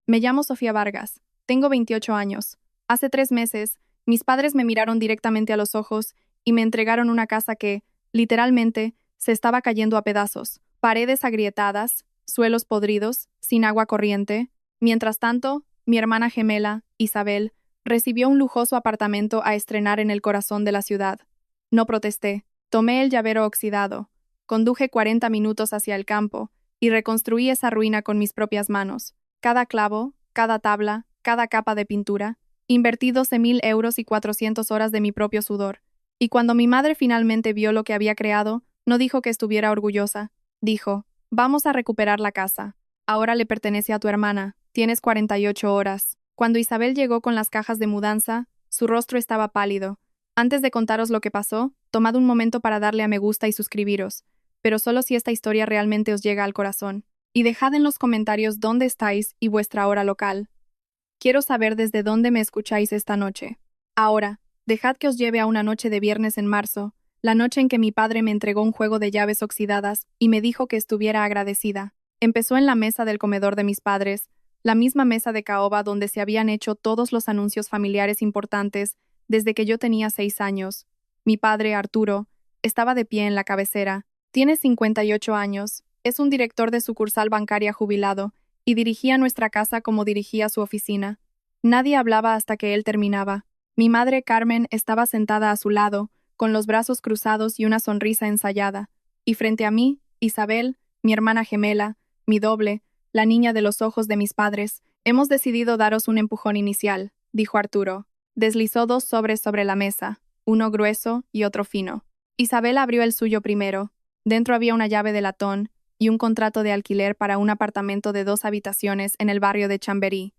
Me llamo Sofía Vargas. Tengo 28 años. Hace 3 meses, mis padres me miraron directamente a los ojos y me entregaron una casa que, literalmente, se estaba cayendo a pedazos. Paredes agrietadas, suelos podridos, sin agua corriente. Mientras tanto, mi hermana gemela, Isabel, recibió un lujoso apartamento a estrenar en el corazón de la ciudad. No protesté. Tomé el llavero oxidado. Conduje 40 minutos hacia el campo y reconstruí esa ruina con mis propias manos. Cada clavo, cada tabla, cada capa de pintura. Invertí 12.000 euros y 400 horas de mi propio sudor. Y cuando mi madre finalmente vio lo que había creado, no dijo que estuviera orgullosa. Dijo, vamos a recuperar la casa. Ahora le pertenece a tu hermana. Tienes 48 horas. Cuando Isabel llegó con las cajas de mudanza, su rostro estaba pálido. Antes de contaros lo que pasó, tomad un momento para darle a me gusta y suscribiros, pero solo si esta historia realmente os llega al corazón. Y dejad en los comentarios dónde estáis y vuestra hora local. Quiero saber desde dónde me escucháis esta noche. Ahora, dejad que os lleve a una noche de viernes en marzo, la noche en que mi padre me entregó un juego de llaves oxidadas y me dijo que estuviera agradecida. Empezó en la mesa del comedor de mis padres, la misma mesa de caoba donde se habían hecho todos los anuncios familiares importantes desde que yo tenía 6 años. Mi padre, Arturo, estaba de pie en la cabecera. Tiene 58 años, es un director de sucursal bancaria jubilado, y dirigía nuestra casa como dirigía su oficina. Nadie hablaba hasta que él terminaba. Mi madre, Carmen, estaba sentada a su lado, con los brazos cruzados y una sonrisa ensayada. Y frente a mí, Isabel, mi hermana gemela, mi doble, la niña de los ojos de mis padres. Hemos decidido daros un empujón inicial, dijo Arturo. Deslizó 2 sobres sobre la mesa, uno grueso y otro fino. Isabel abrió el suyo primero. Dentro había una llave de latón y un contrato de alquiler para un apartamento de 2 habitaciones en el barrio de Chamberí.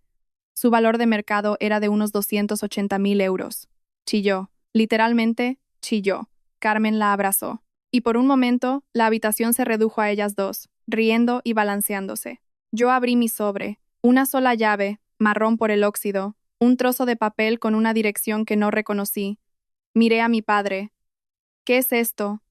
Su valor de mercado era de unos 280.000 euros. Chilló. Literalmente, chilló. Carmen la abrazó. Y por un momento, la habitación se redujo a ellas dos, riendo y balanceándose. Yo abrí mi sobre. Una sola llave, marrón por el óxido, un trozo de papel con una dirección que no reconocí. Miré a mi padre. ¿Qué es esto?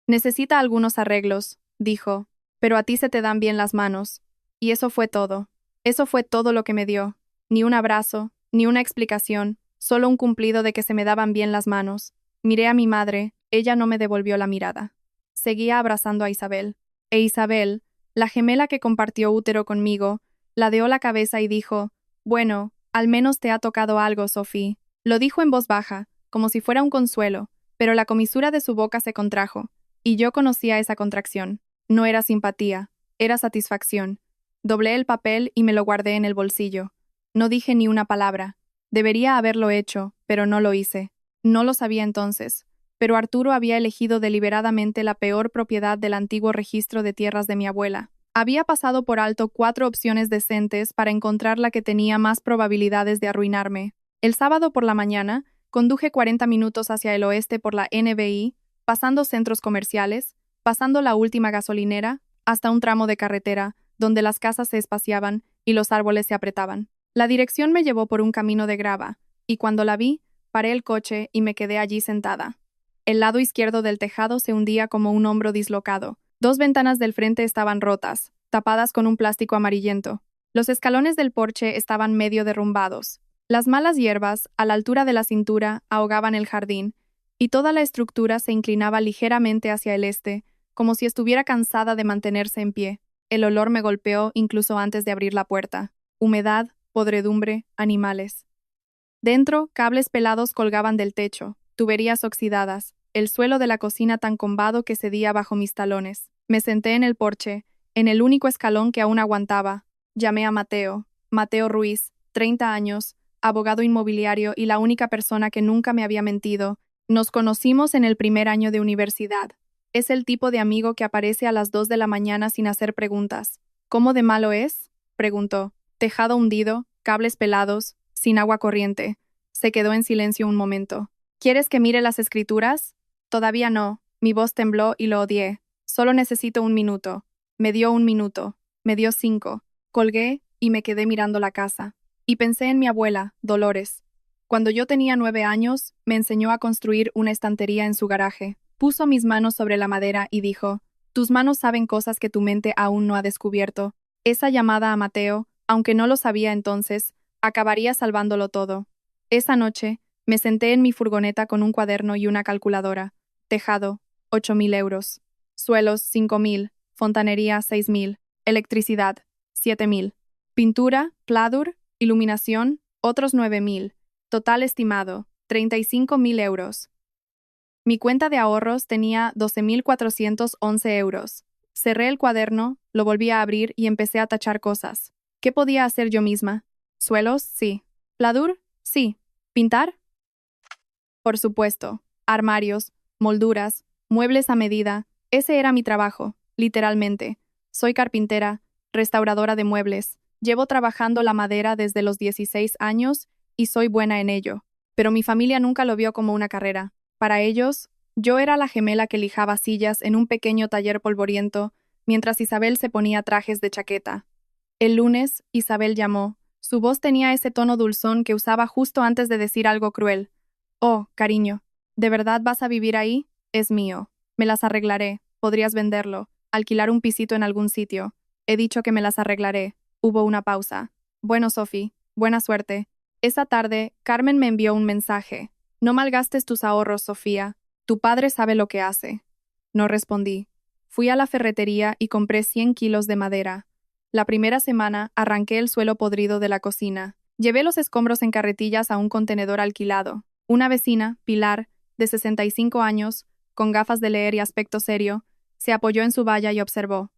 Necesita algunos arreglos, dijo, pero a ti se te dan bien las manos. Y eso fue todo. Eso fue todo lo que me dio. Ni un abrazo, ni una explicación, solo un cumplido de que se me daban bien las manos. Miré a mi madre, ella no me devolvió la mirada. Seguía abrazando a Isabel. E Isabel, la gemela que compartió útero conmigo, ladeó la cabeza y dijo, bueno, al menos te ha tocado algo, Sophie. Lo dijo en voz baja, como si fuera un consuelo, pero la comisura de su boca se contrajo. Y yo conocía esa contracción. No era simpatía, era satisfacción. Doblé el papel y me lo guardé en el bolsillo. No dije ni una palabra. Debería haberlo hecho, pero no lo hice. No lo sabía entonces. Pero Arturo había elegido deliberadamente la peor propiedad del antiguo registro de tierras de mi abuela. Había pasado por alto 4 opciones decentes para encontrar la que tenía más probabilidades de arruinarme. El sábado por la mañana, conduje 40 minutos hacia el oeste por la NBI, pasando centros comerciales, pasando la última gasolinera, hasta un tramo de carretera, donde las casas se espaciaban y los árboles se apretaban. La dirección me llevó por un camino de grava, y cuando la vi, paré el coche y me quedé allí sentada. El lado izquierdo del tejado se hundía como un hombro dislocado. 2 ventanas del frente estaban rotas, tapadas con un plástico amarillento. Los escalones del porche estaban medio derrumbados. Las malas hierbas, a la altura de la cintura, ahogaban el jardín, y toda la estructura se inclinaba ligeramente hacia el este, como si estuviera cansada de mantenerse en pie. El olor me golpeó incluso antes de abrir la puerta. Humedad, podredumbre, animales. Dentro, cables pelados colgaban del techo, tuberías oxidadas, el suelo de la cocina tan combado que cedía bajo mis talones. Me senté en el porche, en el único escalón que aún aguantaba. Llamé a Mateo, Mateo Ruiz, 30 años, abogado inmobiliario y la única persona que nunca me había mentido. Nos conocimos en el primer año de universidad. Es el tipo de amigo que aparece a las 2 de la mañana sin hacer preguntas. ¿Cómo de malo es? Preguntó. Tejado hundido, cables pelados, sin agua corriente. Se quedó en silencio un momento. ¿Quieres que mire las escrituras? Todavía no. Mi voz tembló y lo odié. Solo necesito un minuto. Me dio un minuto. Me dio 5. Colgué y me quedé mirando la casa. Y pensé en mi abuela, Dolores. Cuando yo tenía 9 años, me enseñó a construir una estantería en su garaje. Puso mis manos sobre la madera y dijo, tus manos saben cosas que tu mente aún no ha descubierto. Esa llamada a Mateo Aunque no lo sabía entonces, acabaría salvándolo todo. Esa noche, me senté en mi furgoneta con un cuaderno y una calculadora. Tejado, 8.000 euros. Suelos, 5.000. Fontanería, 6.000. Electricidad, 7.000. Pintura, pladur, iluminación, otros 9.000. Total estimado, 35.000 euros. Mi cuenta de ahorros tenía 12.411 euros. Cerré el cuaderno, lo volví a abrir y empecé a tachar cosas. ¿Qué podía hacer yo misma? ¿Suelos? Sí. ¿Pladur? Sí. ¿Pintar? Por supuesto. Armarios, molduras, muebles a medida. Ese era mi trabajo, literalmente. Soy carpintera, restauradora de muebles. Llevo trabajando la madera desde los 16 años y soy buena en ello. Pero mi familia nunca lo vio como una carrera. Para ellos, yo era la gemela que lijaba sillas en un pequeño taller polvoriento, mientras Isabel se ponía trajes de chaqueta. El lunes, Isabel llamó. Su voz tenía ese tono dulzón que usaba justo antes de decir algo cruel. Oh, cariño, ¿de verdad vas a vivir ahí? Es mío. Me las arreglaré. Podrías venderlo, alquilar un pisito en algún sitio. He dicho que me las arreglaré. Hubo una pausa. Bueno, Sophie, buena suerte. Esa tarde, Carmen me envió un mensaje. No malgastes tus ahorros, Sofía. Tu padre sabe lo que hace. No respondí. Fui a la ferretería y compré 100 kilos de madera. La primera semana arranqué el suelo podrido de la cocina. Llevé los escombros en carretillas a un contenedor alquilado. Una vecina, Pilar, de 65 años, con gafas de leer y aspecto serio, se apoyó en su valla y observó.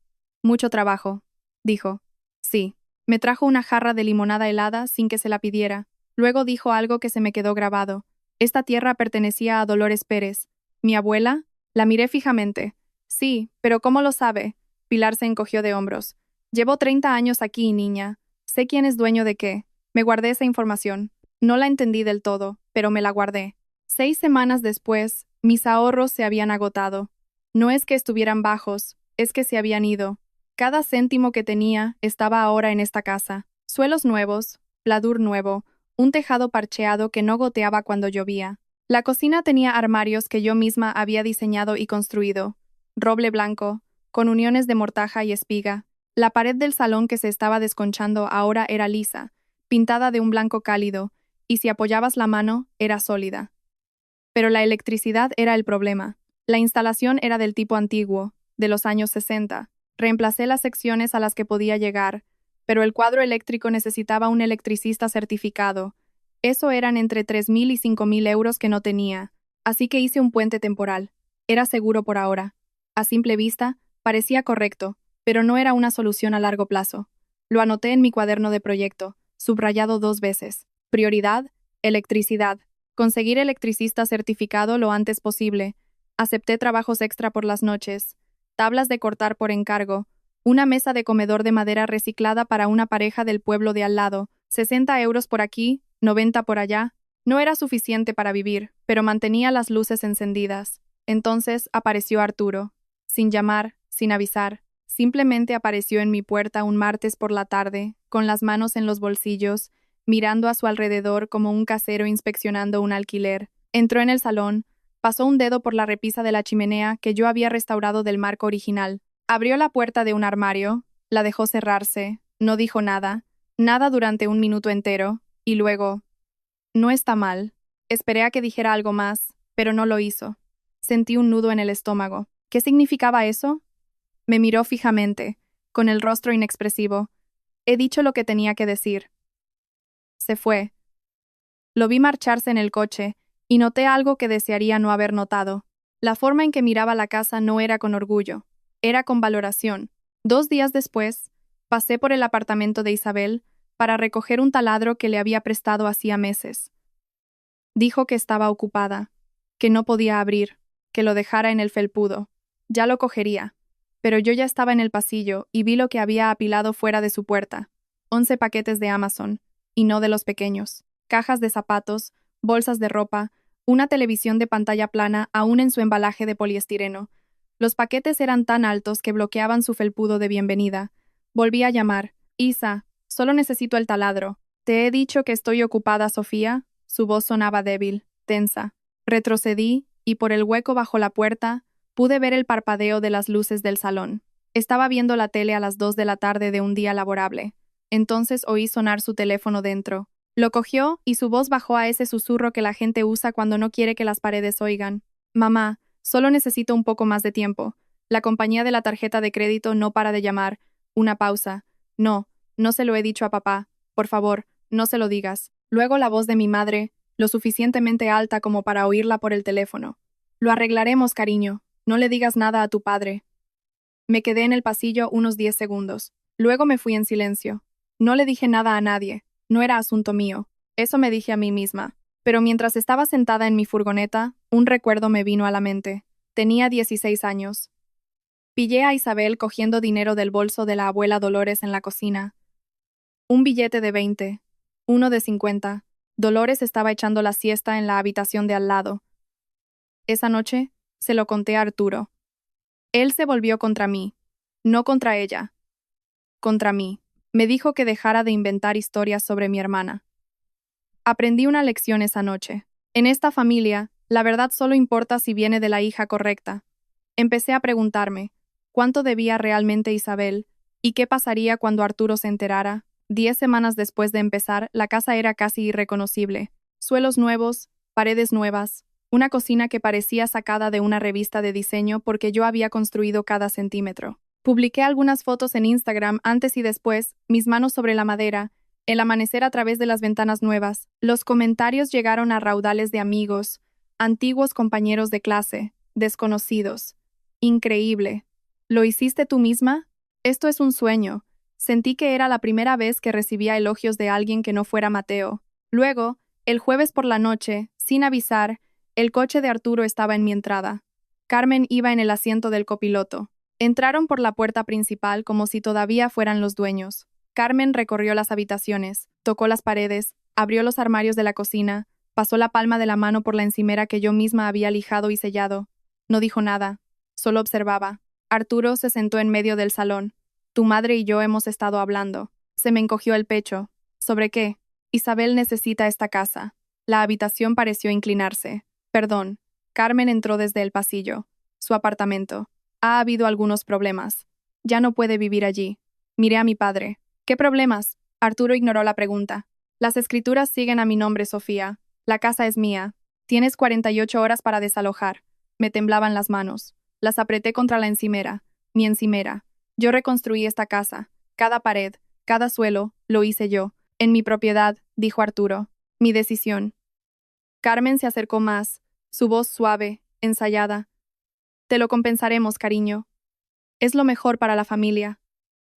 Mucho trabajo, dijo. Sí. Me trajo una jarra de limonada helada sin que se la pidiera. Luego dijo algo que se me quedó grabado. Esta tierra pertenecía a Dolores Pérez. ¿Mi abuela? La miré fijamente. Sí, pero ¿cómo lo sabe? Pilar se encogió de hombros. Llevo 30 años aquí, niña. Sé quién es dueño de qué. Me guardé esa información. No la entendí del todo, pero me la guardé. 6 semanas después, mis ahorros se habían agotado. No es que estuvieran bajos, es que se habían ido. Cada céntimo que tenía estaba ahora en esta casa. Suelos nuevos, pladur nuevo, un tejado parcheado que no goteaba cuando llovía. La cocina tenía armarios que yo misma había diseñado y construido. Roble blanco, con uniones de mortaja y espiga. La pared del salón que se estaba desconchando ahora era lisa, pintada de un blanco cálido, y si apoyabas la mano, era sólida. Pero la electricidad era el problema. La instalación era del tipo antiguo, de los años 60. Reemplacé las secciones a las que podía llegar, pero el cuadro eléctrico necesitaba un electricista certificado. Eso eran entre 3.000 y 5.000 euros que no tenía, así que hice un puente temporal. Era seguro por ahora. A simple vista, parecía correcto, pero no era una solución a largo plazo. Lo anoté en mi cuaderno de proyecto, subrayado 2 veces. Prioridad, electricidad. Conseguir electricista certificado lo antes posible. Acepté trabajos extra por las noches. Tablas de cortar por encargo. Una mesa de comedor de madera reciclada para una pareja del pueblo de al lado. 60 euros por aquí, 90 por allá. No era suficiente para vivir, pero mantenía las luces encendidas. Entonces apareció Arturo. Sin llamar, sin avisar. Simplemente apareció en mi puerta un martes por la tarde, con las manos en los bolsillos, mirando a su alrededor como un casero inspeccionando un alquiler. Entró en el salón, pasó un dedo por la repisa de la chimenea que yo había restaurado del marco original. Abrió la puerta de un armario, la dejó cerrarse, no dijo nada, nada durante un minuto entero, y luego, no está mal. Esperé a que dijera algo más, pero no lo hizo. Sentí un nudo en el estómago. ¿Qué significaba eso? Me miró fijamente, con el rostro inexpresivo. He dicho lo que tenía que decir. Se fue. Lo vi marcharse en el coche, y noté algo que desearía no haber notado. La forma en que miraba la casa no era con orgullo, era con valoración. 2 días después, pasé por el apartamento de Isabel para recoger un taladro que le había prestado hacía meses. Dijo que estaba ocupada, que no podía abrir, que lo dejara en el felpudo. Ya lo cogería. Pero yo ya estaba en el pasillo y vi lo que había apilado fuera de su puerta. 11 paquetes de Amazon, y no de los pequeños. Cajas de zapatos, bolsas de ropa, una televisión de pantalla plana aún en su embalaje de poliestireno. Los paquetes eran tan altos que bloqueaban su felpudo de bienvenida. Volví a llamar. Isa, solo necesito el taladro. ¿Te he dicho que estoy ocupada, Sofía? Su voz sonaba débil, tensa. Retrocedí, y por el hueco bajo la puerta, pude ver el parpadeo de las luces del salón. Estaba viendo la tele a las 2 de la tarde de un día laborable. Entonces oí sonar su teléfono dentro. Lo cogió y su voz bajó a ese susurro que la gente usa cuando no quiere que las paredes oigan. Mamá, solo necesito un poco más de tiempo. La compañía de la tarjeta de crédito no para de llamar. Una pausa. No, no se lo he dicho a papá. Por favor, no se lo digas. Luego la voz de mi madre, lo suficientemente alta como para oírla por el teléfono. Lo arreglaremos, cariño. No le digas nada a tu padre. Me quedé en el pasillo unos 10 segundos. Luego me fui en silencio. No le dije nada a nadie. No era asunto mío. Eso me dije a mí misma. Pero mientras estaba sentada en mi furgoneta, un recuerdo me vino a la mente. Tenía 16 años. Pillé a Isabel cogiendo dinero del bolso de la abuela Dolores en la cocina. Un billete de 20, uno de 50. Dolores estaba echando la siesta en la habitación de al lado. Esa noche, se lo conté a Arturo. Él se volvió contra mí. No contra ella. Contra mí. Me dijo que dejara de inventar historias sobre mi hermana. Aprendí una lección esa noche. En esta familia, la verdad solo importa si viene de la hija correcta. Empecé a preguntarme, ¿cuánto debía realmente Isabel? ¿Y qué pasaría cuando Arturo se enterara? 10 semanas después de empezar, la casa era casi irreconocible. Suelos nuevos, paredes nuevas, una cocina que parecía sacada de una revista de diseño porque yo había construido cada centímetro. Publiqué algunas fotos en Instagram antes y después, mis manos sobre la madera, el amanecer a través de las ventanas nuevas. Los comentarios llegaron a raudales de amigos, antiguos compañeros de clase, desconocidos. Increíble. ¿Lo hiciste tú misma? Esto es un sueño. Sentí que era la primera vez que recibía elogios de alguien que no fuera Mateo. Luego, el jueves por la noche, sin avisar, el coche de Arturo estaba en mi entrada. Carmen iba en el asiento del copiloto. Entraron por la puerta principal como si todavía fueran los dueños. Carmen recorrió las habitaciones, tocó las paredes, abrió los armarios de la cocina, pasó la palma de la mano por la encimera que yo misma había lijado y sellado. No dijo nada, solo observaba. Arturo se sentó en medio del salón. Tu madre y yo hemos estado hablando. Se me encogió el pecho. ¿Sobre qué? Isabel necesita esta casa. La habitación pareció inclinarse. Perdón. Carmen entró desde el pasillo. Su apartamento. Ha habido algunos problemas. Ya no puede vivir allí. Miré a mi padre. ¿Qué problemas? Arturo ignoró la pregunta. Las escrituras siguen a mi nombre, Sofía. La casa es mía. Tienes 48 horas para desalojar. Me temblaban las manos. Las apreté contra la encimera. Mi encimera. Yo reconstruí esta casa. Cada pared, cada suelo, lo hice yo. En mi propiedad, dijo Arturo. Mi decisión. Carmen se acercó más, su voz suave, ensayada. Te lo compensaremos, cariño. Es lo mejor para la familia.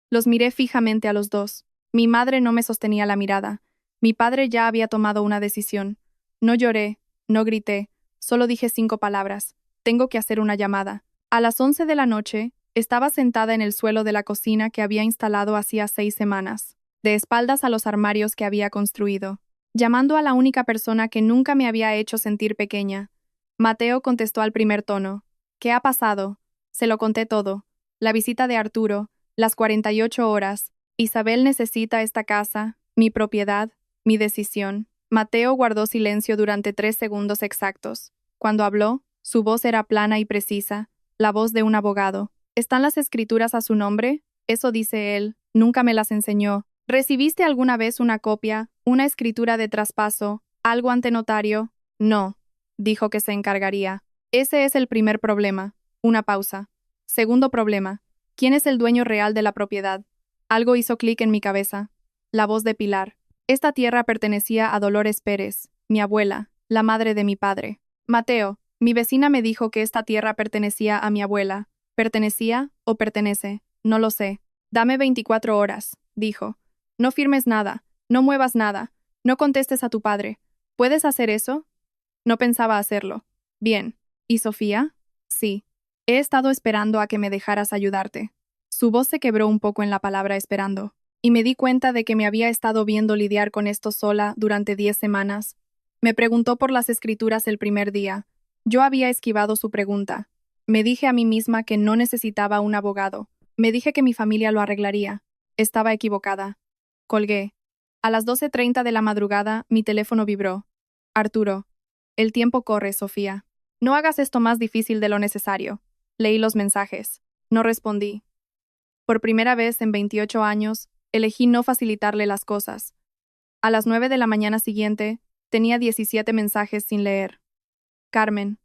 Los miré fijamente a los dos. Mi madre no me sostenía la mirada. Mi padre ya había tomado una decisión. No lloré, no grité, solo dije 5 palabras. Tengo que hacer una llamada. A las 11 de la noche, estaba sentada en el suelo de la cocina que había instalado hacía 6 semanas, de espaldas a los armarios que había construido, llamando a la única persona que nunca me había hecho sentir pequeña. Mateo contestó al primer tono. ¿Qué ha pasado? Se lo conté todo. La visita de Arturo, las 48 horas. Isabel necesita esta casa, mi propiedad, mi decisión. Mateo guardó silencio durante 3 segundos exactos. Cuando habló, su voz era plana y precisa, la voz de un abogado. ¿Están las escrituras a su nombre? Eso dice él. Nunca me las enseñó. ¿Recibiste alguna vez una copia, una escritura de traspaso, algo ante notario? No. Dijo que se encargaría. Ese es el primer problema. Una pausa. Segundo problema. ¿Quién es el dueño real de la propiedad? Algo hizo clic en mi cabeza. La voz de Pilar. Esta tierra pertenecía a Dolores Pérez, mi abuela, la madre de mi padre. Mateo, mi vecina me dijo que esta tierra pertenecía a mi abuela. ¿Pertenecía o pertenece? No lo sé. Dame 24 horas, dijo. No firmes nada, no muevas nada, no contestes a tu padre. ¿Puedes hacer eso? No pensaba hacerlo. Bien. ¿Y Sofía? Sí. He estado esperando a que me dejaras ayudarte. Su voz se quebró un poco en la palabra esperando, y me di cuenta de que me había estado viendo lidiar con esto sola durante 10 semanas. Me preguntó por las escrituras el primer día. Yo había esquivado su pregunta. Me dije a mí misma que no necesitaba un abogado. Me dije que mi familia lo arreglaría. Estaba equivocada. Colgué. A las 12:30 de la madrugada, mi teléfono vibró. Arturo. El tiempo corre, Sofía. No hagas esto más difícil de lo necesario. Leí los mensajes. No respondí. Por primera vez en 28 años, Elegí no facilitarle las cosas. A las 9 de la mañana siguiente, tenía 17 mensajes sin leer. Carmen,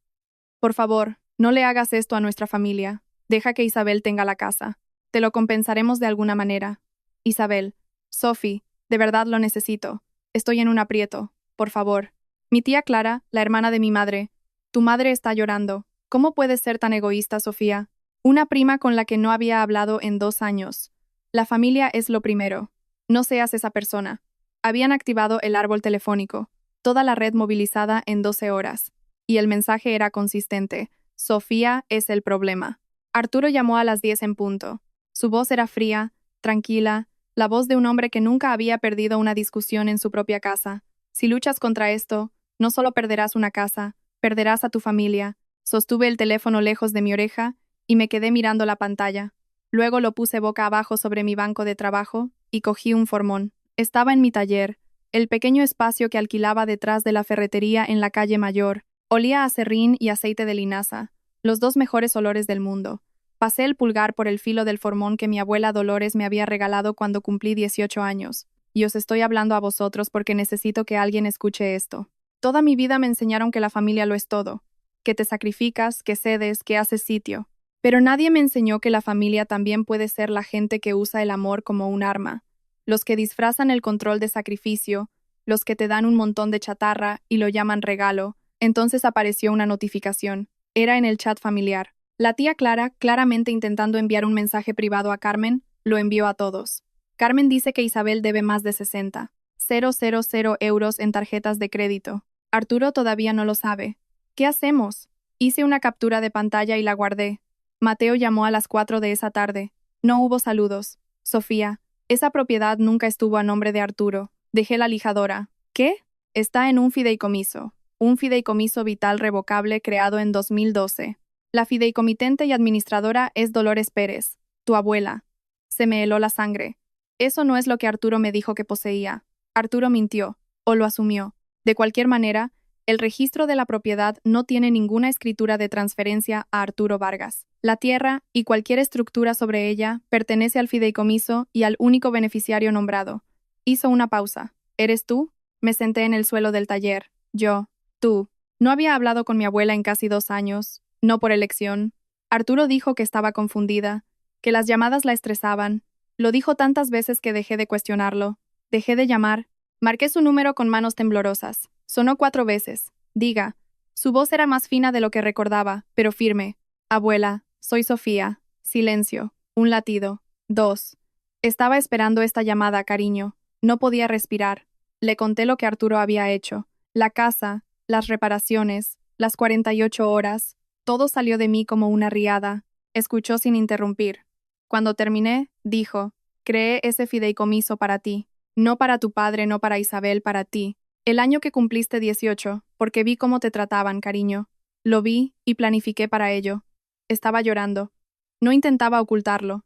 por favor, no le hagas esto a nuestra familia. Deja que Isabel tenga la casa. Te lo compensaremos de alguna manera. Isabel, Sophie, de verdad lo necesito. Estoy en un aprieto. Por favor. Mi tía Clara, la hermana de mi madre. Tu madre está llorando. ¿Cómo puedes ser tan egoísta, Sofía? Una prima con la que no había hablado en 2 años. La familia es lo primero. No seas esa persona. Habían activado el árbol telefónico, toda la red movilizada en 12 horas. Y el mensaje era consistente. Sofía es el problema. Arturo llamó a las 10 en punto. Su voz era fría, tranquila, la voz de un hombre que nunca había perdido una discusión en su propia casa. Si luchas contra esto, no solo perderás una casa, perderás a tu familia. Sostuve el teléfono lejos de mi oreja y me quedé mirando la pantalla. Luego lo puse boca abajo sobre mi banco de trabajo y cogí un formón. Estaba en mi taller, el pequeño espacio que alquilaba detrás de la ferretería en la calle Mayor. Olía a serrín y aceite de linaza, los 2 mejores olores del mundo. Pasé el pulgar por el filo del formón que mi abuela Dolores me había regalado cuando cumplí 18 años. Y os estoy hablando a vosotros porque necesito que alguien escuche esto. Toda mi vida me enseñaron que la familia lo es todo, que te sacrificas, que cedes, que haces sitio. Pero nadie me enseñó que la familia también puede ser la gente que usa el amor como un arma, los que disfrazan el control de sacrificio, los que te dan un montón de chatarra y lo llaman regalo. Entonces apareció una notificación. Era en el chat familiar. La tía Clara, claramente intentando enviar un mensaje privado a Carmen, lo envió a todos. Carmen dice que Isabel debe más de 60,000 euros en tarjetas de crédito. Arturo todavía no lo sabe. ¿Qué hacemos? Hice una captura de pantalla y la guardé. Mateo llamó a las 4 de esa tarde. No hubo saludos. Sofía, esa propiedad nunca estuvo a nombre de Arturo. Dejé la lijadora. ¿Qué? Está en un fideicomiso. Un fideicomiso vital revocable creado en 2012. La fideicomitente y administradora es Dolores Pérez, tu abuela. Se me heló la sangre. Eso no es lo que Arturo me dijo que poseía. Arturo mintió, o lo asumió. De cualquier manera, el registro de la propiedad no tiene ninguna escritura de transferencia a Arturo Vargas. La tierra y cualquier estructura sobre ella pertenece al fideicomiso y al único beneficiario nombrado. Hizo una pausa. ¿Eres tú? Me senté en el suelo del taller. Yo. Tú. No había hablado con mi abuela en casi 2 años. No por elección. Arturo dijo que estaba confundida, que las llamadas la estresaban. Lo dijo tantas veces que dejé de cuestionarlo. Dejé de llamar. Marqué su número con manos temblorosas. Sonó 4 veces. Diga. Su voz era más fina de lo que recordaba, pero firme. Abuela, soy Sofía. Silencio. Un latido. 2. Estaba esperando esta llamada, cariño. No podía respirar. Le conté lo que Arturo había hecho. La casa, las reparaciones, las 48 horas. Todo salió de mí como una riada. Escuchó sin interrumpir. Cuando terminé, dijo, creé ese fideicomiso para ti. No para tu padre, no para Isabel, para ti. El año que cumpliste 18, porque vi cómo te trataban, cariño. Lo vi y planifiqué para ello. Estaba llorando. No intentaba ocultarlo.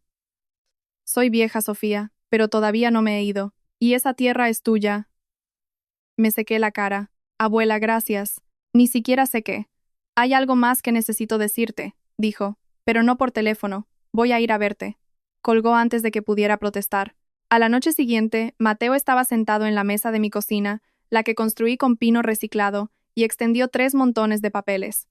Soy vieja, Sofía, pero todavía no me he ido. Y esa tierra es tuya. Me sequé la cara. Abuela, gracias. Ni siquiera sé qué. Hay algo más que necesito decirte, dijo, pero no por teléfono. Voy a ir a verte. Colgó antes de que pudiera protestar. A la noche siguiente, Mateo estaba sentado en la mesa de mi cocina, la que construí con pino reciclado, y extendió 3 montones de papeles.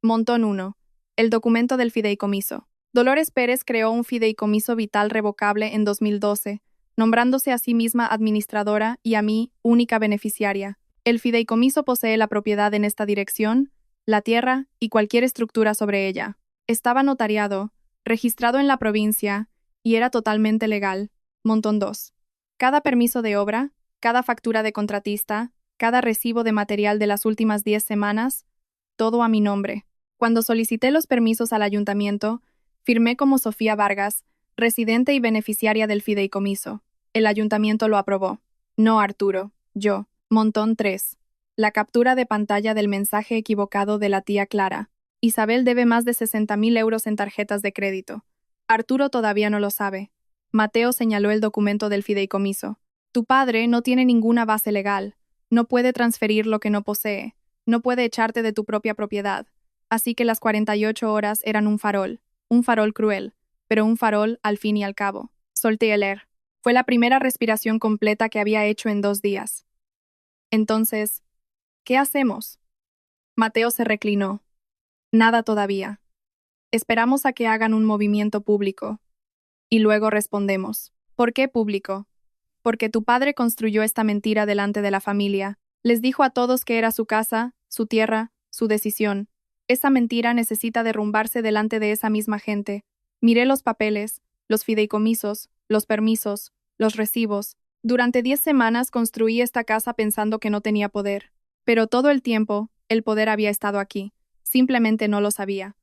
Montón 1. El documento del fideicomiso. Dolores Pérez creó un fideicomiso vital revocable en 2012, nombrándose a sí misma administradora y a mí única beneficiaria. El fideicomiso posee la propiedad en esta dirección, la tierra y cualquier estructura sobre ella. Estaba notariado, registrado en la provincia, y era totalmente legal. Montón 2. Cada permiso de obra, cada factura de contratista, cada recibo de material de las últimas 10 semanas, todo a mi nombre. Cuando solicité los permisos al ayuntamiento, firmé como Sofía Vargas, residente y beneficiaria del fideicomiso. El ayuntamiento lo aprobó. No Arturo, yo. Montón 3. La captura de pantalla del mensaje equivocado de la tía Clara. Isabel debe más de 60,000 euros en tarjetas de crédito. Arturo todavía no lo sabe. Mateo señaló el documento del fideicomiso. Tu padre no tiene ninguna base legal. No puede transferir lo que no posee. No puede echarte de tu propia propiedad. Así que las 48 horas eran un farol cruel, pero un farol al fin y al cabo. Solté el Fue la primera respiración completa que había hecho en 2 días. Entonces, ¿qué hacemos? Mateo se reclinó. Nada todavía. Esperamos a que hagan un movimiento público. Y luego respondemos. ¿Por qué público? Porque tu padre construyó esta mentira delante de la familia. Les dijo a todos que era su casa, su tierra, su decisión. Esa mentira necesita derrumbarse delante de esa misma gente. Miré los papeles, los fideicomisos, los permisos, los recibos. Durante 10 semanas construí esta casa pensando que no tenía poder. Pero todo el tiempo, el poder había estado aquí. Simplemente no lo sabía.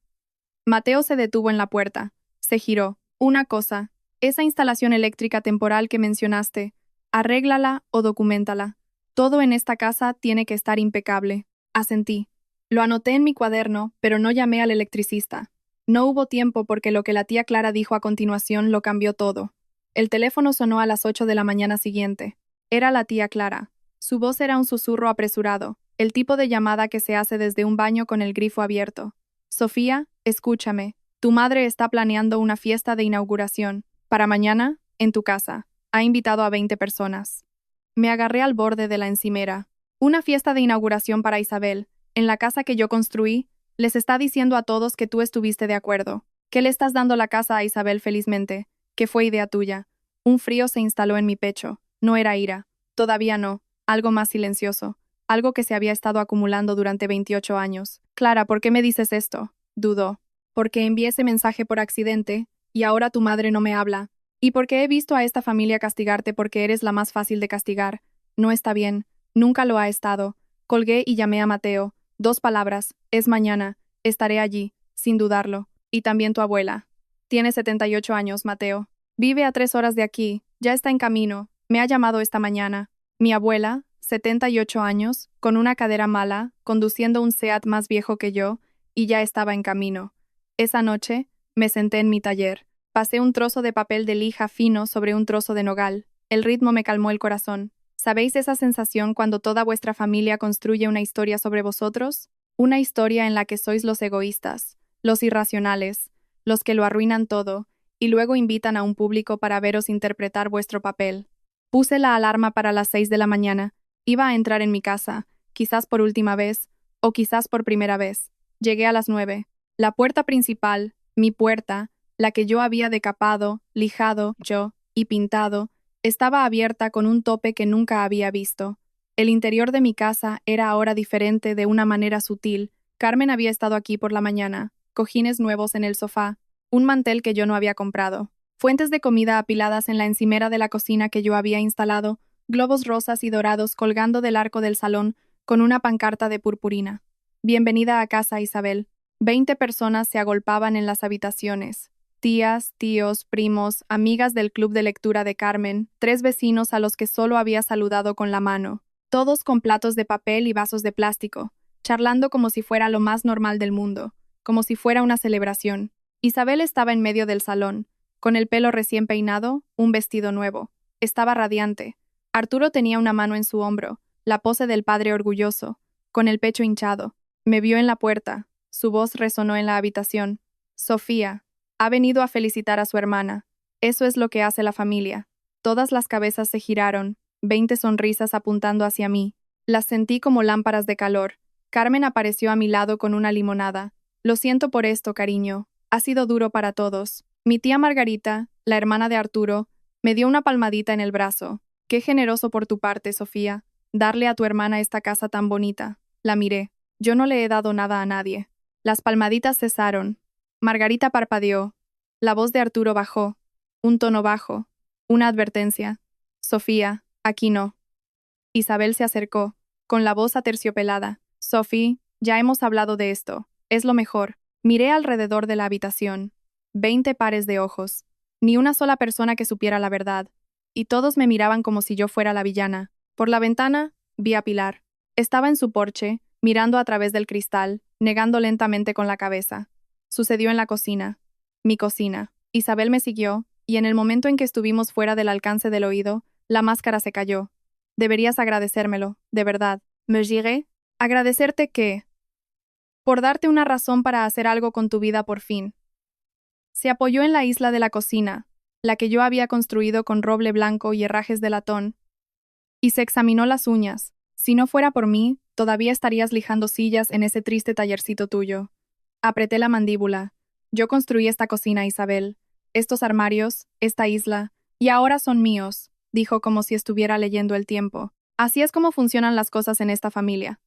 Mateo se detuvo en la puerta. Se giró. Una cosa. Esa instalación eléctrica temporal que mencionaste. Arréglala o documentala. Todo en esta casa tiene que estar impecable. Asentí. Lo anoté en mi cuaderno, pero no llamé al electricista. No hubo tiempo porque lo que la tía Clara dijo a continuación lo cambió todo. El teléfono sonó a las 8 de la mañana siguiente. Era la tía Clara. Su voz era un susurro apresurado, el tipo de llamada que se hace desde un baño con el grifo abierto. Sofía, escúchame. Tu madre está planeando una fiesta de inauguración. Para mañana, en tu casa. Ha invitado a 20 personas. Me agarré al borde de la encimera. Una fiesta de inauguración para Isabel, en la casa que yo construí, les está diciendo a todos que tú estuviste de acuerdo, que le estás dando la casa a Isabel felizmente, que fue idea tuya. Un frío se instaló en mi pecho. No era ira. Todavía no. Algo más silencioso. Algo que se había estado acumulando durante 28 años. Clara, ¿por qué me dices esto? Dudó. Porque envié ese mensaje por accidente, y ahora tu madre no me habla. Y porque he visto a esta familia castigarte porque eres la más fácil de castigar. No está bien. Nunca lo ha estado. Colgué y llamé a Mateo. 2 palabras. Es mañana. Estaré allí, sin dudarlo. Y también tu abuela. Tiene 78 años, Mateo. Vive a 3 horas de aquí. Ya está en camino. Me ha llamado esta mañana. Mi abuela, 78 años, con una cadera mala, conduciendo un SEAT más viejo que yo, y ya estaba en camino. Esa noche, me senté en mi taller. Pasé un trozo de papel de lija fino sobre un trozo de nogal. El ritmo me calmó el corazón. ¿Sabéis esa sensación cuando toda vuestra familia construye una historia sobre vosotros? Una historia en la que sois los egoístas, los irracionales, los que lo arruinan todo, y luego invitan a un público para veros interpretar vuestro papel. Puse la alarma para las 6 de la mañana. Iba a entrar en mi casa, quizás por última vez, o quizás por primera vez. Llegué a las 9. La puerta principal, mi puerta, la que yo había decapado, lijado, yo, y pintado, estaba abierta con un tope que nunca había visto. El interior de mi casa era ahora diferente de una manera sutil. Carmen había estado aquí por la mañana, cojines nuevos en el sofá, un mantel que yo no había comprado, fuentes de comida apiladas en la encimera de la cocina que yo había instalado, globos rosas y dorados colgando del arco del salón con una pancarta de purpurina. Bienvenida a casa, Isabel. 20 personas se agolpaban en las habitaciones. Tías, tíos, primos, amigas del club de lectura de Carmen, 3 vecinos a los que solo había saludado con la mano, todos con platos de papel y vasos de plástico, charlando como si fuera lo más normal del mundo, como si fuera una celebración. Isabel estaba en medio del salón, con el pelo recién peinado, un vestido nuevo. Estaba radiante. Arturo tenía una mano en su hombro, la pose del padre orgulloso, con el pecho hinchado. Me vio en la puerta. Su voz resonó en la habitación. Sofía. Ha venido a felicitar a su hermana. Eso es lo que hace la familia. Todas las cabezas se giraron, 20 sonrisas apuntando hacia mí. Las sentí como lámparas de calor. Carmen apareció a mi lado con una limonada. Lo siento por esto, cariño. Ha sido duro para todos. Mi tía Margarita, la hermana de Arturo, me dio una palmadita en el brazo. Qué generoso por tu parte, Sofía, darle a tu hermana esta casa tan bonita. La miré. Yo no le he dado nada a nadie. Las palmaditas cesaron. Margarita parpadeó. La voz de Arturo bajó. Un tono bajo. Una advertencia. Sofía, aquí no. Isabel se acercó, con la voz aterciopelada. Sofía, ya hemos hablado de esto. Es lo mejor. Miré alrededor de la habitación. 20 pares de ojos. Ni una sola persona que supiera la verdad. Y todos me miraban como si yo fuera la villana. Por la ventana, vi a Pilar. Estaba en su porche, mirando a través del cristal, negando lentamente con la cabeza. Sucedió en la cocina. Mi cocina. Isabel me siguió, y en el momento en que estuvimos fuera del alcance del oído, la máscara se cayó. Deberías agradecérmelo, de verdad. ¿Me diré? ¿Agradecerte qué? Por darte una razón para hacer algo con tu vida por fin. Se apoyó en la isla de la cocina, la que yo había construido con roble blanco y herrajes de latón, y se examinó las uñas. Si no fuera por mí, todavía estarías lijando sillas en ese triste tallercito tuyo. Apreté la mandíbula. Yo construí esta cocina, Isabel, estos armarios, esta isla, y ahora son míos, dijo como si estuviera leyendo el tiempo. Así es como funcionan las cosas en esta familia.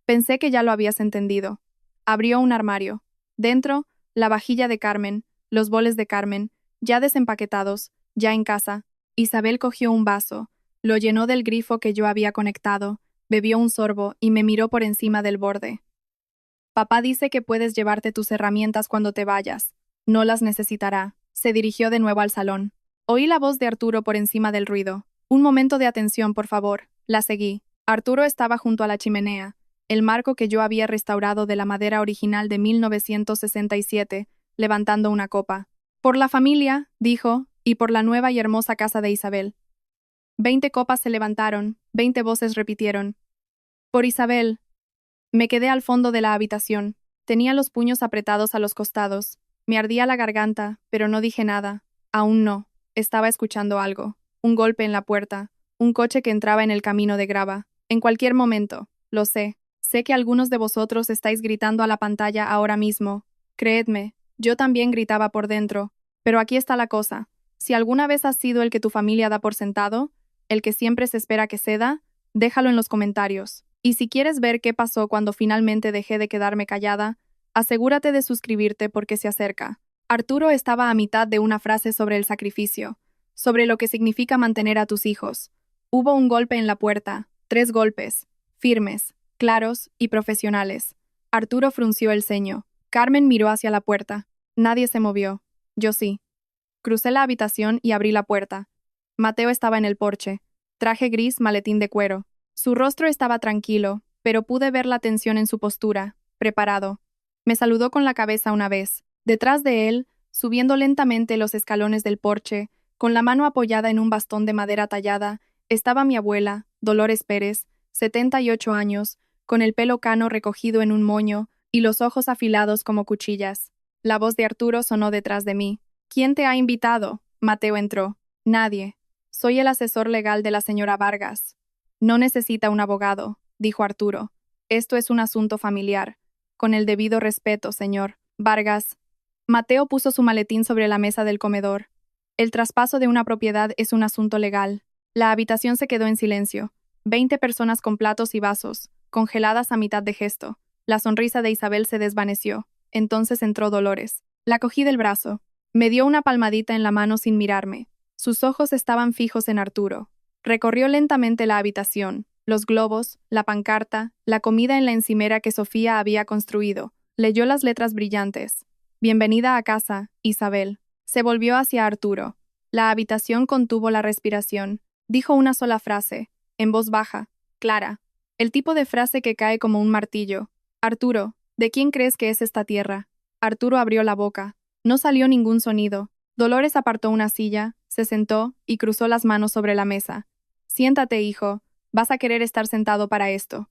Pensé que ya lo habías entendido. Abrió un armario. Dentro, la vajilla de Carmen, los boles de Carmen, ya desempaquetados, ya en casa. Isabel cogió un vaso, lo llenó del grifo que yo había conectado, bebió un sorbo y me miró por encima del borde. Papá dice que puedes llevarte tus herramientas cuando te vayas. No las necesitará. Se dirigió de nuevo al salón. Oí la voz de Arturo por encima del ruido. Un momento de atención, por favor. La seguí. Arturo estaba junto a la chimenea, el marco que yo había restaurado de la madera original de 1967, levantando una copa. Por la familia, dijo, y por la nueva y hermosa casa de Isabel. 20 copas se levantaron, 20 voces repitieron. Por Isabel. Me quedé al fondo de la habitación. Tenía los puños apretados a los costados. Me ardía la garganta, pero no dije nada. Aún no. Estaba escuchando algo. Un golpe en la puerta. Un coche que entraba en el camino de grava. En cualquier momento. Lo sé. Sé que algunos de vosotros estáis gritando a la pantalla ahora mismo. Creedme, yo también gritaba por dentro. Pero aquí está la cosa. Si alguna vez has sido el que tu familia da por sentado, el que siempre se espera que ceda, déjalo en los comentarios. Y si quieres ver qué pasó cuando finalmente dejé de quedarme callada, asegúrate de suscribirte porque se acerca. Arturo estaba a mitad de una frase sobre el sacrificio, sobre lo que significa mantener a tus hijos. Hubo un golpe en la puerta, 3 golpes, firmes, claros y profesionales. Arturo frunció el ceño. Carmen miró hacia la puerta. Nadie se movió. Yo sí. Crucé la habitación y abrí la puerta. Mateo estaba en el porche. Traje gris, maletín de cuero. Su rostro estaba tranquilo, pero pude ver la tensión en su postura, preparado. Me saludó con la cabeza una vez. Detrás de él, subiendo lentamente los escalones del porche, con la mano apoyada en un bastón de madera tallada, estaba mi abuela, Dolores Pérez, 78 años, con el pelo cano recogido en un moño y los ojos afilados como cuchillas. La voz de Arturo sonó detrás de mí. ¿Quién te ha invitado? Mateo entró. Nadie. Soy el asesor legal de la señora Vargas. No necesita un abogado, dijo Arturo. Esto es un asunto familiar. Con el debido respeto, señor Vargas. Mateo puso su maletín sobre la mesa del comedor. El traspaso de una propiedad es un asunto legal. La habitación se quedó en silencio. 20 personas con platos y vasos, congeladas a mitad de gesto. La sonrisa de Isabel se desvaneció. Entonces entró Dolores. La cogí del brazo. Me dio una palmadita en la mano sin mirarme. Sus ojos estaban fijos en Arturo. Recorrió lentamente la habitación, los globos, la pancarta, la comida en la encimera que Sofía había construido. Leyó las letras brillantes. Bienvenida a casa, Isabel. Se volvió hacia Arturo. La habitación contuvo la respiración. Dijo una sola frase, en voz baja, clara. El tipo de frase que cae como un martillo. Arturo, ¿de quién crees que es esta tierra? Arturo abrió la boca. No salió ningún sonido. Dolores apartó una silla, se sentó y cruzó las manos sobre la mesa. Siéntate, hijo. Vas a querer estar sentado para esto.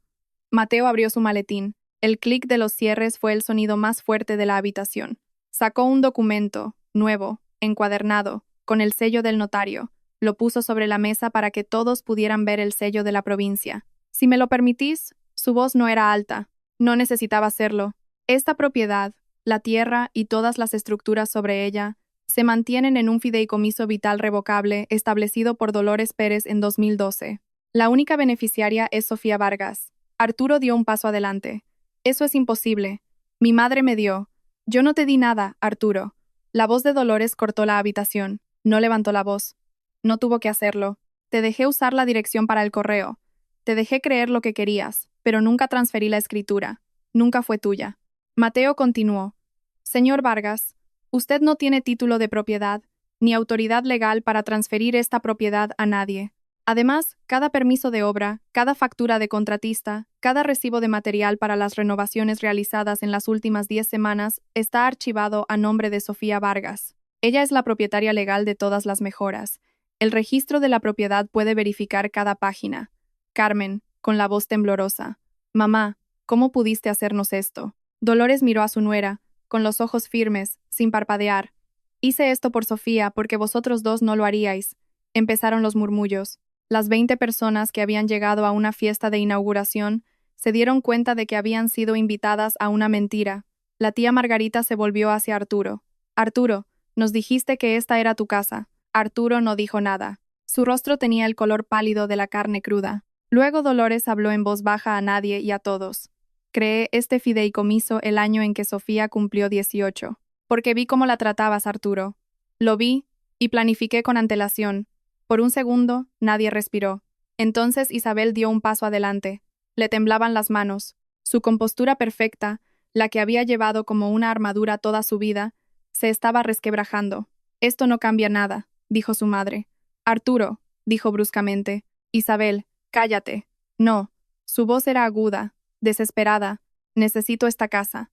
Mateo abrió su maletín. El clic de los cierres fue el sonido más fuerte de la habitación. Sacó un documento, nuevo, encuadernado, con el sello del notario. Lo puso sobre la mesa para que todos pudieran ver el sello de la provincia. Si me lo permitís, su voz no era alta. No necesitaba hacerlo. Esta propiedad, la tierra y todas las estructuras sobre ella, se mantienen en un fideicomiso vital revocable establecido por Dolores Pérez en 2012. La única beneficiaria es Sofía Vargas. Arturo dio un paso adelante. Eso es imposible. Mi madre me dio. Yo no te di nada, Arturo. La voz de Dolores cortó la habitación. No levantó la voz. No tuvo que hacerlo. Te dejé usar la dirección para el correo. Te dejé creer lo que querías, pero nunca transferí la escritura. Nunca fue tuya. Mateo continuó. Señor Vargas, usted no tiene título de propiedad, ni autoridad legal para transferir esta propiedad a nadie. Además, cada permiso de obra, cada factura de contratista, cada recibo de material para las renovaciones realizadas en las últimas 10 semanas está archivado a nombre de Sofía Vargas. Ella es la propietaria legal de todas las mejoras. El registro de la propiedad puede verificar cada página. Carmen, con la voz temblorosa. Mamá, ¿cómo pudiste hacernos esto? Dolores miró a su nuera, con los ojos firmes, sin parpadear. Hice esto por Sofía porque vosotros dos no lo haríais. Empezaron los murmullos. Las 20 personas que habían llegado a una fiesta de inauguración se dieron cuenta de que habían sido invitadas a una mentira. La tía Margarita se volvió hacia Arturo. Arturo, nos dijiste que esta era tu casa. Arturo no dijo nada. Su rostro tenía el color pálido de la carne cruda. Luego Dolores habló en voz baja a nadie y a todos. Creé este fideicomiso el año en que Sofía cumplió 18. Porque vi cómo la tratabas, Arturo. Lo vi y planifiqué con antelación. Por un segundo, nadie respiró. Entonces Isabel dio un paso adelante. Le temblaban las manos. Su compostura perfecta, la que había llevado como una armadura toda su vida, se estaba resquebrajando. Esto no cambia nada, dijo su madre. Arturo, dijo bruscamente. Isabel, cállate. No. Su voz era aguda, desesperada. Necesito esta casa.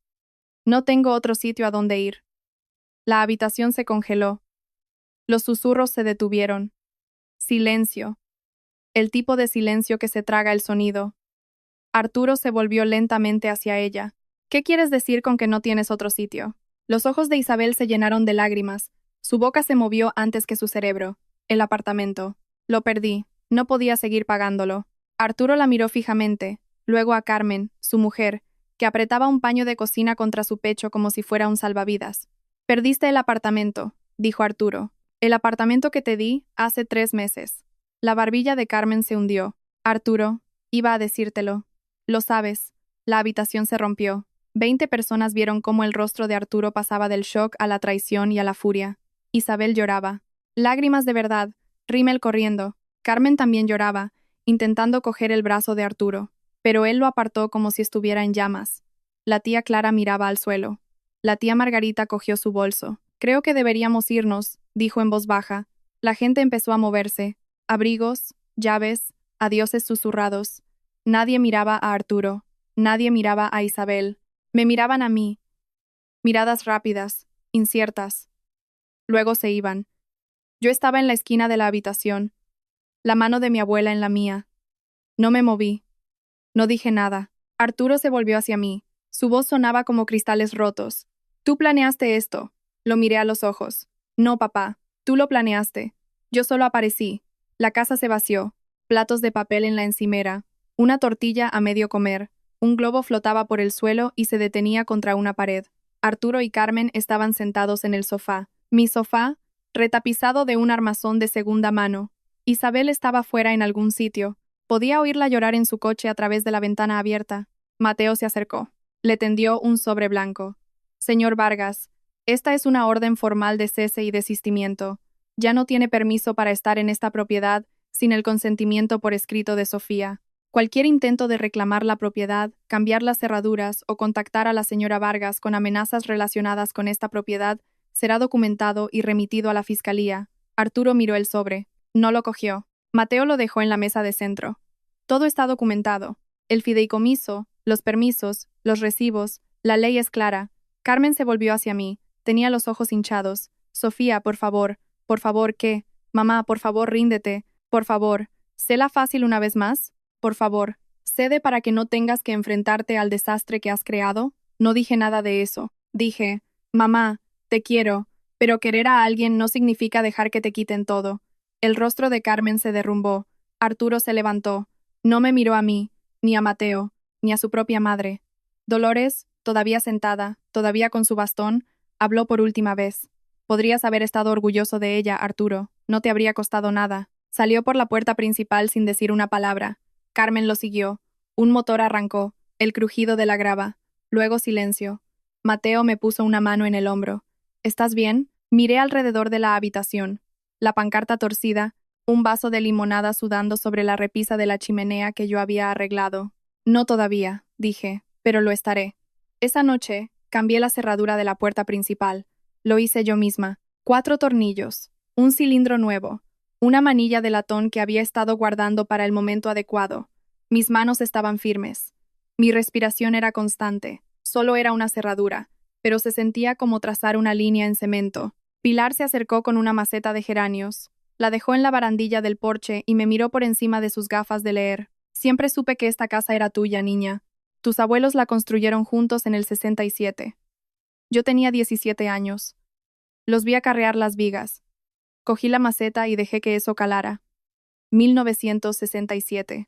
No tengo otro sitio a donde ir. La habitación se congeló. Los susurros se detuvieron. Silencio. El tipo de silencio que se traga el sonido. Arturo se volvió lentamente hacia ella. ¿Qué quieres decir con que no tienes otro sitio? Los ojos de Isabel se llenaron de lágrimas. Su boca se movió antes que su cerebro. El apartamento. Lo perdí. No podía seguir pagándolo. Arturo la miró fijamente, luego a Carmen, su mujer, que apretaba un paño de cocina contra su pecho como si fuera un salvavidas. Perdiste el apartamento, dijo Arturo. El apartamento que te di hace 3 meses. La barbilla de Carmen se hundió. Arturo, iba a decírtelo. Lo sabes. La habitación se rompió. 20 personas vieron cómo el rostro de Arturo pasaba del shock a la traición y a la furia. Isabel lloraba. Lágrimas de verdad. Rímel corriendo. Carmen también lloraba, intentando coger el brazo de Arturo, pero él lo apartó como si estuviera en llamas. La tía Clara miraba al suelo. La tía Margarita cogió su bolso. Creo que deberíamos irnos, dijo en voz baja. La gente empezó a moverse. Abrigos, llaves, adioses susurrados. Nadie miraba a Arturo. Nadie miraba a Isabel. Me miraban a mí. Miradas rápidas, inciertas. Luego se iban. Yo estaba en la esquina de la habitación, la mano de mi abuela en la mía. No me moví. No dije nada. Arturo se volvió hacia mí. Su voz sonaba como cristales rotos. Tú planeaste esto. Lo miré a los ojos. No, papá. Tú lo planeaste. Yo solo aparecí. La casa se vació. Platos de papel en la encimera. Una tortilla a medio comer. Un globo flotaba por el suelo y se detenía contra una pared. Arturo y Carmen estaban sentados en el sofá. Mi sofá, retapizado de un armazón de segunda mano. Isabel estaba fuera en algún sitio. Podía oírla llorar en su coche a través de la ventana abierta. Mateo se acercó. Le tendió un sobre blanco. Señor Vargas, esta es una orden formal de cese y desistimiento. Ya no tiene permiso para estar en esta propiedad sin el consentimiento por escrito de Sofía. Cualquier intento de reclamar la propiedad, cambiar las cerraduras o contactar a la señora Vargas con amenazas relacionadas con esta propiedad será documentado y remitido a la fiscalía. Arturo miró el sobre. No lo cogió. Mateo lo dejó en la mesa de centro. Todo está documentado. El fideicomiso, los permisos, los recibos, la ley es clara. Carmen se volvió hacia mí. Tenía los ojos hinchados. Sofía, por favor, ¿qué? Mamá, por favor, ríndete. Por favor, séla fácil una vez más. Por favor, cede para que no tengas que enfrentarte al desastre que has creado. No dije nada de eso. Dije, mamá, te quiero, pero querer a alguien no significa dejar que te quiten todo. El rostro de Carmen se derrumbó. Arturo se levantó. No me miró a mí, ni a Mateo, ni a su propia madre. Dolores, todavía sentada, todavía con su bastón, habló por última vez. Podrías haber estado orgulloso de ella, Arturo. No te habría costado nada. Salió por la puerta principal sin decir una palabra. Carmen lo siguió. Un motor arrancó, el crujido de la grava. Luego silencio. Mateo me puso una mano en el hombro. ¿Estás bien? Miré alrededor de la habitación. La pancarta torcida, un vaso de limonada sudando sobre la repisa de la chimenea que yo había arreglado. No todavía, dije, pero lo estaré. Esa noche, cambié la cerradura de la puerta principal. Lo hice yo misma. 4 tornillos, un cilindro nuevo, una manilla de latón que había estado guardando para el momento adecuado. Mis manos estaban firmes. Mi respiración era constante. Solo era una cerradura, pero se sentía como trazar una línea en cemento. Pilar se acercó con una maceta de geranios. La dejó en la barandilla del porche y me miró por encima de sus gafas de leer. Siempre supe que esta casa era tuya, niña. Tus abuelos la construyeron juntos en el 67. Yo tenía 17 años. Los vi acarrear las vigas. Cogí la maceta y dejé que eso calara. 1967.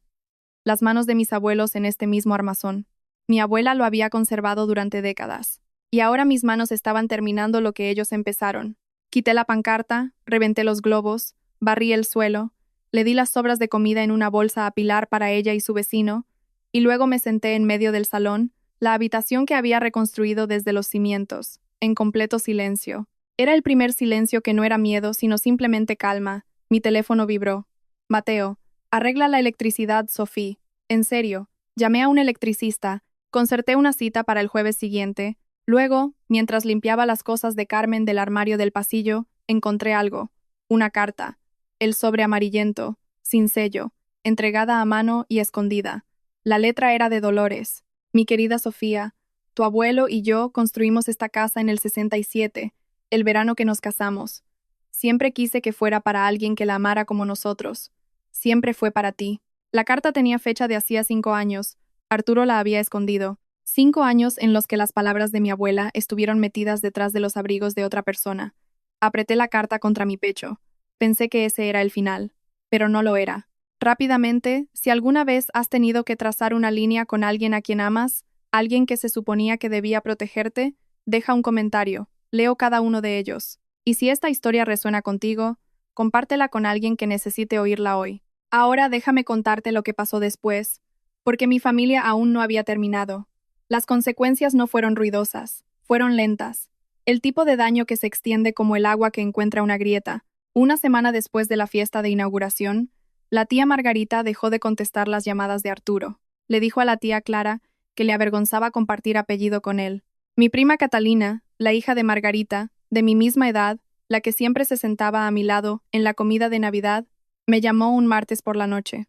Las manos de mis abuelos en este mismo armazón. Mi abuela lo había conservado durante décadas. Y ahora mis manos estaban terminando lo que ellos empezaron. Quité la pancarta, reventé los globos, barrí el suelo, le di las sobras de comida en una bolsa a Pilar para ella y su vecino, y luego me senté en medio del salón, la habitación que había reconstruido desde los cimientos, en completo silencio. Era el primer silencio que no era miedo, sino simplemente calma. Mi teléfono vibró. Mateo, arregla la electricidad, Sofía. En serio, llamé a un electricista, concerté una cita para el jueves siguiente. Luego, mientras limpiaba las cosas de Carmen del armario del pasillo, encontré algo. Una carta. El sobre amarillento, sin sello, entregada a mano y escondida. La letra era de Dolores. Mi querida Sofía, tu abuelo y yo construimos esta casa en el 67, el verano que nos casamos. Siempre quise que fuera para alguien que la amara como nosotros. Siempre fue para ti. La carta tenía fecha de hacía 5 años. Arturo la había escondido. 5 años en los que las palabras de mi abuela estuvieron metidas detrás de los abrigos de otra persona. Apreté la carta contra mi pecho. Pensé que ese era el final, pero no lo era. Rápidamente, si alguna vez has tenido que trazar una línea con alguien a quien amas, alguien que se suponía que debía protegerte, deja un comentario. Leo cada uno de ellos. Y si esta historia resuena contigo, compártela con alguien que necesite oírla hoy. Ahora déjame contarte lo que pasó después, porque mi familia aún no había terminado. Las consecuencias no fueron ruidosas, fueron lentas. El tipo de daño que se extiende como el agua que encuentra una grieta. Una semana después de la fiesta de inauguración, la tía Margarita dejó de contestar las llamadas de Arturo. Le dijo a la tía Clara que le avergonzaba compartir apellido con él. Mi prima Catalina, la hija de Margarita, de mi misma edad, la que siempre se sentaba a mi lado en la comida de Navidad, me llamó un martes por la noche.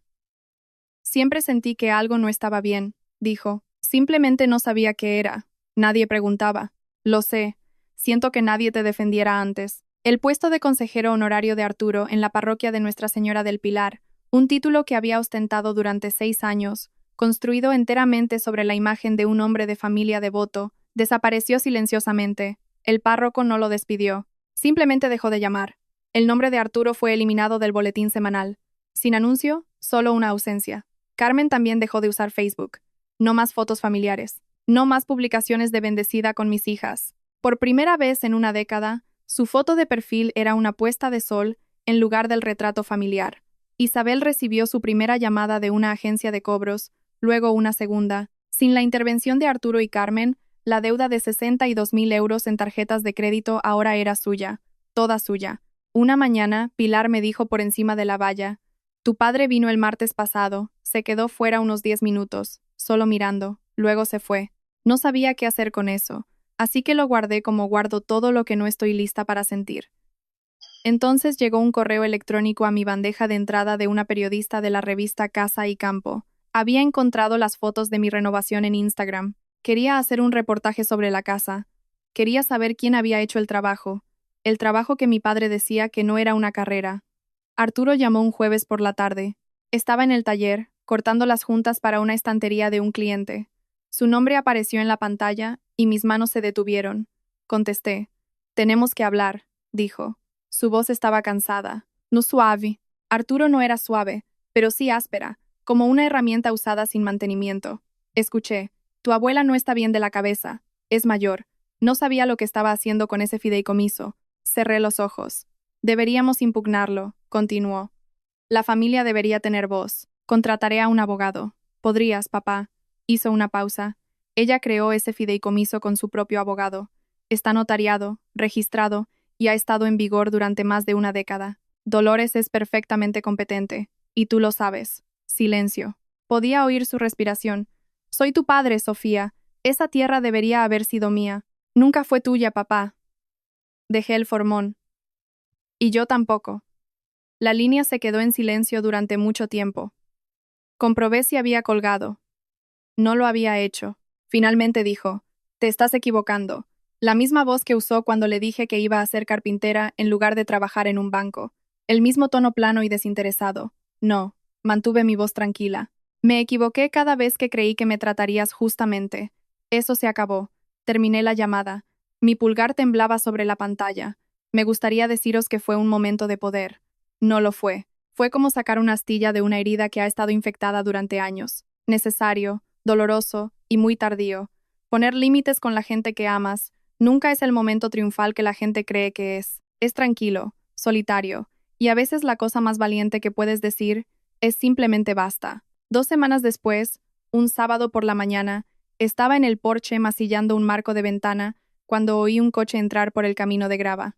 Siempre sentí que algo no estaba bien, dijo. Simplemente no sabía qué era. Nadie preguntaba. Lo sé. Siento que nadie te defendiera antes. El puesto de consejero honorario de Arturo en la parroquia de Nuestra Señora del Pilar, un título que había ostentado durante 6 años, construido enteramente sobre la imagen de un hombre de familia devoto, desapareció silenciosamente. El párroco no lo despidió. Simplemente dejó de llamar. El nombre de Arturo fue eliminado del boletín semanal. Sin anuncio, solo una ausencia. Carmen también dejó de usar Facebook. No más fotos familiares. No más publicaciones de bendecida con mis hijas. Por primera vez en una década, su foto de perfil era una puesta de sol en lugar del retrato familiar. Isabel recibió su primera llamada de una agencia de cobros, luego una segunda. Sin la intervención de Arturo y Carmen, la deuda de 62.000 euros en tarjetas de crédito ahora era suya, toda suya. Una mañana, Pilar me dijo por encima de la valla: tu padre vino el martes pasado, se quedó fuera unos 10 minutos, solo mirando, luego se fue. No sabía qué hacer con eso, así que lo guardé como guardo todo lo que no estoy lista para sentir. Entonces llegó un correo electrónico a mi bandeja de entrada de una periodista de la revista Casa y Campo. Había encontrado las fotos de mi renovación en Instagram. Quería hacer un reportaje sobre la casa. Quería saber quién había hecho el trabajo que mi padre decía que no era una carrera. Arturo llamó un jueves por la tarde. Estaba en el taller, cortando las juntas para una estantería de un cliente. Su nombre apareció en la pantalla y mis manos se detuvieron. Contesté. Tenemos que hablar, dijo. Su voz estaba cansada, no suave. Arturo no era suave, pero sí áspera, como una herramienta usada sin mantenimiento. Escuché. Tu abuela no está bien de la cabeza. Es mayor. No sabía lo que estaba haciendo con ese fideicomiso. Cerré los ojos. Deberíamos impugnarlo, continuó. La familia debería tener voz. Contrataré a un abogado. Podrías, papá. Hizo una pausa. Ella creó ese fideicomiso con su propio abogado. Está notariado, registrado, y ha estado en vigor durante más de una década. Dolores es perfectamente competente, y tú lo sabes. Silencio. Podía oír su respiración. Soy tu padre, Sofía. Esa tierra debería haber sido mía. Nunca fue tuya, papá. Dejé el formón. Y yo tampoco. La línea se quedó en silencio durante mucho tiempo. Comprobé si había colgado. No lo había hecho. Finalmente dijo: te estás equivocando. La misma voz que usó cuando le dije que iba a ser carpintera en lugar de trabajar en un banco. El mismo tono plano y desinteresado. No, mantuve mi voz tranquila. Me equivoqué cada vez que creí que me tratarías justamente. Eso se acabó. Terminé la llamada. Mi pulgar temblaba sobre la pantalla. Me gustaría deciros que fue un momento de poder. No lo fue. Fue como sacar una astilla de una herida que ha estado infectada durante años. Necesario, doloroso y muy tardío. Poner límites con la gente que amas nunca es el momento triunfal que la gente cree que es. Es tranquilo, solitario, y a veces la cosa más valiente que puedes decir es simplemente basta. 2 semanas después, un sábado por la mañana, estaba en el porche masillando un marco de ventana cuando oí un coche entrar por el camino de grava.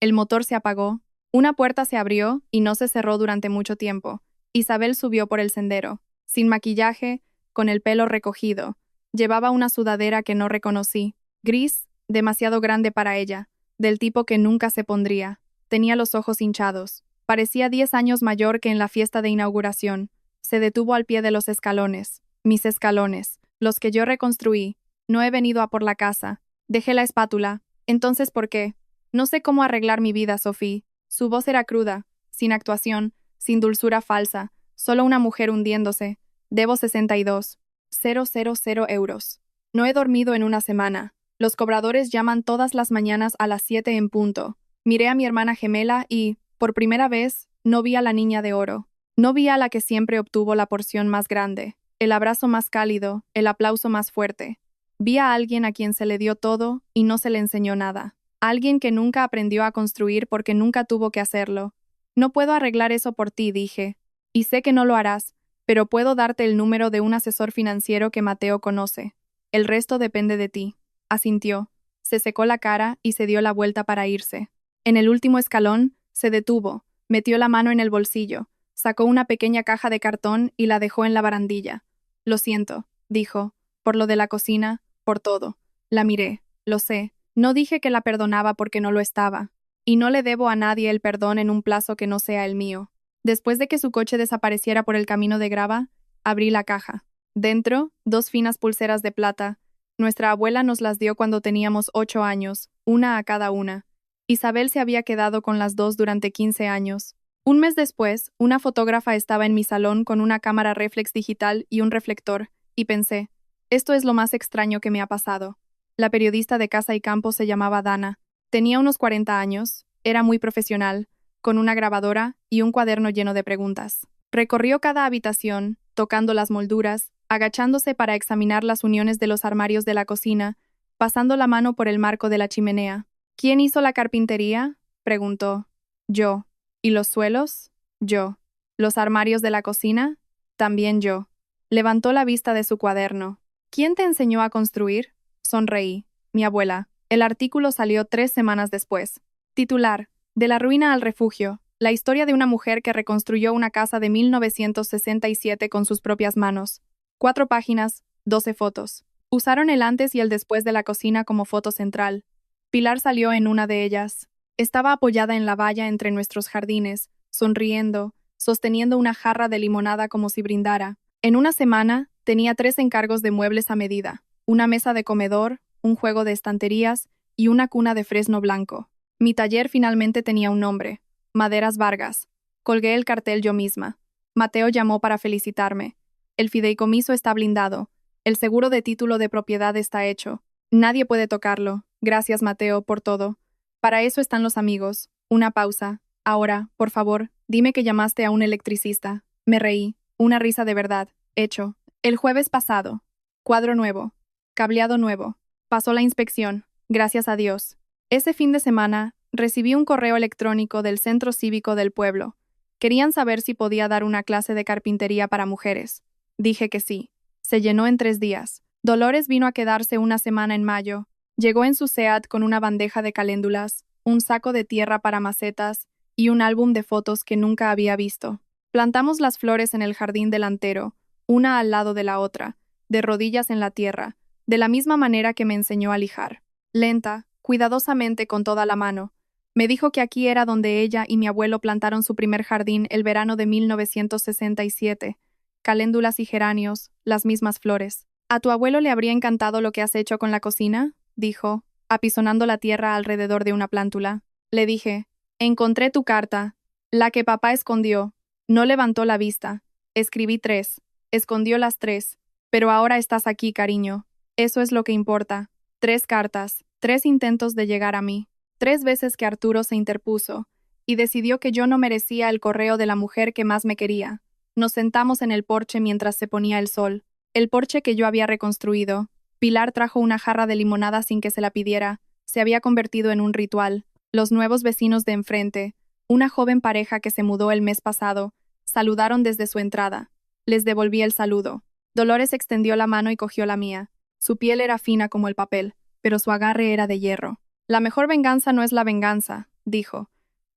El motor se apagó, una puerta se abrió y no se cerró durante mucho tiempo. Isabel subió por el sendero, sin maquillaje, con el pelo recogido. Llevaba una sudadera que no reconocí, gris, demasiado grande para ella, del tipo que nunca se pondría. Tenía los ojos hinchados. Parecía 10 años mayor que en la fiesta de inauguración. Se detuvo al pie de los escalones. Mis escalones, los que yo reconstruí. No he venido a por la casa. Dejé la espátula. Entonces, ¿por qué? No sé cómo arreglar mi vida, Sophie. Su voz era cruda, sin actuación, sin dulzura falsa, solo una mujer hundiéndose. Debo 62,000 euros. No he dormido en una semana. Los cobradores llaman todas las mañanas a las 7 en punto. Miré a mi hermana gemela y, por primera vez, no vi a la niña de oro. No vi a la que siempre obtuvo la porción más grande, el abrazo más cálido, el aplauso más fuerte. Vi a alguien a quien se le dio todo y no se le enseñó nada. Alguien que nunca aprendió a construir porque nunca tuvo que hacerlo. No puedo arreglar eso por ti, dije. Y sé que no lo harás, pero puedo darte el número de un asesor financiero que Mateo conoce. El resto depende de ti. Asintió. Se secó la cara y se dio la vuelta para irse. En el último escalón, se detuvo, metió la mano en el bolsillo, sacó una pequeña caja de cartón y la dejó en la barandilla. Lo siento, dijo, por lo de la cocina, por todo. La miré. Lo sé. No dije que la perdonaba porque no lo estaba. Y no le debo a nadie el perdón en un plazo que no sea el mío. Después de que su coche desapareciera por el camino de grava, abrí la caja. Dentro, 2 finas pulseras de plata. Nuestra abuela nos las dio cuando teníamos 8 años, una a cada una. Isabel se había quedado con las 2 durante 15 años. Un mes después, una fotógrafa estaba en mi salón con una cámara reflex digital y un reflector, y pensé, esto es lo más extraño que me ha pasado. La periodista de Casa y Campo se llamaba Dana. Tenía unos 40 años, era muy profesional, con una grabadora y un cuaderno lleno de preguntas. Recorrió cada habitación, tocando las molduras, agachándose para examinar las uniones de los armarios de la cocina, pasando la mano por el marco de la chimenea. ¿Quién hizo la carpintería? Preguntó. Yo. ¿Y los suelos? Yo. ¿Los armarios de la cocina? También yo. Levantó la vista de su cuaderno. ¿Quién te enseñó a construir? Sonreí. Mi abuela. El artículo salió 3 semanas después. Titular: De la ruina al refugio. La historia de una mujer que reconstruyó una casa de 1967 con sus propias manos. 4 páginas, 12 fotos. Usaron el antes y el después de la cocina como foto central. Pilar salió en una de ellas. Estaba apoyada en la valla entre nuestros jardines, sonriendo, sosteniendo una jarra de limonada como si brindara. En una semana, tenía 3 encargos de muebles a medida. Una mesa de comedor, un juego de estanterías y una cuna de fresno blanco. Mi taller finalmente tenía un nombre: Maderas Vargas. Colgué el cartel yo misma. Mateo llamó para felicitarme. El fideicomiso está blindado. El seguro de título de propiedad está hecho. Nadie puede tocarlo. Gracias, Mateo, por todo. Para eso están los amigos. Una pausa. Ahora, por favor, dime que llamaste a un electricista. Me reí. Una risa de verdad. Hecho. El jueves pasado. Cuadro nuevo. Cableado nuevo. Pasó la inspección. Gracias a Dios. Ese fin de semana, recibí un correo electrónico del Centro Cívico del pueblo. Querían saber si podía dar una clase de carpintería para mujeres. Dije que sí. Se llenó en 3 días. Dolores vino a quedarse una semana en mayo. Llegó en su SEAT con una bandeja de caléndulas, un saco de tierra para macetas y un álbum de fotos que nunca había visto. Plantamos las flores en el jardín delantero, una al lado de la otra, de rodillas en la tierra, de la misma manera que me enseñó a lijar. Lenta, cuidadosamente con toda la mano. Me dijo que aquí era donde ella y mi abuelo plantaron su primer jardín el verano de 1967. Caléndulas y geranios, las mismas flores. ¿A tu abuelo le habría encantado lo que has hecho con la cocina?, dijo, apisonando la tierra alrededor de una plántula. Le dije, encontré tu carta, la que papá escondió. No levantó la vista. Escribí 3. Escondió las 3. Pero ahora estás aquí, cariño. Eso es lo que importa. 3 cartas, 3 intentos de llegar a mí. 3 veces que Arturo se interpuso, y decidió que yo no merecía el correo de la mujer que más me quería. Nos sentamos en el porche mientras se ponía el sol. El porche que yo había reconstruido. Pilar trajo una jarra de limonada sin que se la pidiera. Se había convertido en un ritual. Los nuevos vecinos de enfrente, una joven pareja que se mudó el mes pasado, saludaron desde su entrada. Les devolví el saludo. Dolores extendió la mano y cogió la mía. Su piel era fina como el papel, pero su agarre era de hierro. La mejor venganza no es la venganza, dijo.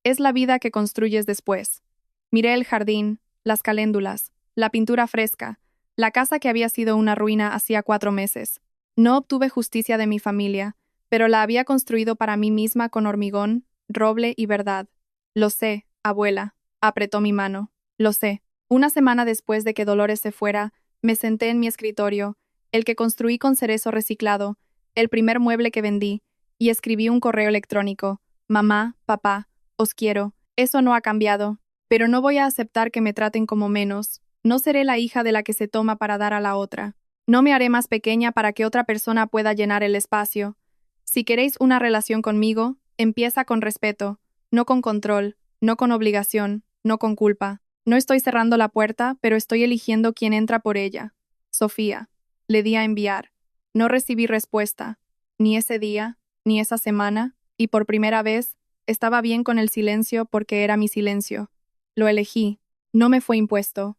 Es la vida que construyes después. Miré el jardín, las caléndulas, la pintura fresca, la casa que había sido una ruina hacía 4 meses. No obtuve justicia de mi familia, pero la había construido para mí misma con hormigón, roble y verdad. Lo sé, abuela, apretó mi mano. Lo sé. Una semana después de que Dolores se fuera, me senté en mi escritorio, el que construí con cerezo reciclado, el primer mueble que vendí, y escribí un correo electrónico. Mamá, papá, os quiero. Eso no ha cambiado, pero no voy a aceptar que me traten como menos. No seré la hija de la que se toma para dar a la otra. No me haré más pequeña para que otra persona pueda llenar el espacio. Si queréis una relación conmigo, empieza con respeto, no con control, no con obligación, no con culpa. No estoy cerrando la puerta, pero estoy eligiendo quién entra por ella. Sofía. Le di a enviar. No recibí respuesta, ni ese día, ni esa semana, y por primera vez, estaba bien con el silencio porque era mi silencio. Lo elegí, no me fue impuesto.